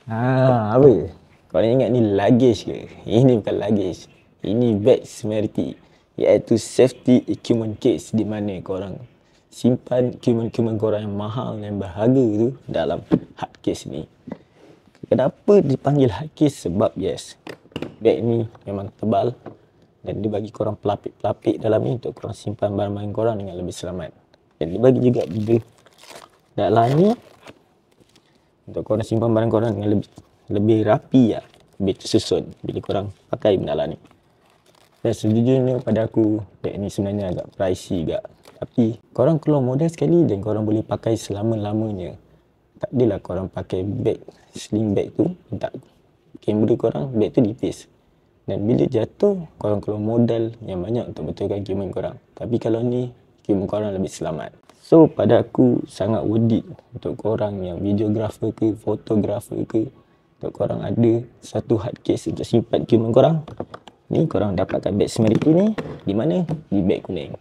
Apa? Korang ingat ni luggage ke? Ini bukan luggage. Ini bag Smarty, iaitu safety equipment case, di mana korang simpan equipment korang yang mahal dan berharga tu dalam hard case ni. Kenapa dipanggil hard case? Sebab bag ni memang tebal dan dia bagi korang pelapik-pelapik dalam ni untuk korang simpan barang-barang korang dengan lebih selamat. Dan dia bagi juga benda dalam ni untuk korang simpan barang korang dengan lebih rapi lah, lebih tersusun bila korang pakai benda lah ni. Dan sejujurnya pada aku, bag ni sebenarnya agak pricey juga. Tapi korang keluar modal sekali dan korang boleh pakai selama-lamanya. Tak adalah korang pakai bag, sling bag tu, tak, kamera korang, bag tu nipis. Dan bila jatuh, korang keluar modal yang banyak untuk betulkan equipment korang. Tapi kalau ni, equipment korang lebih selamat. So pada aku sangat worth it untuk korang yang videographer ke, fotografer ke, untuk korang ada satu hard case untuk simpan equipment korang. Ni korang dapatkan bag Smarty ni di mana? Di Bag Kuning.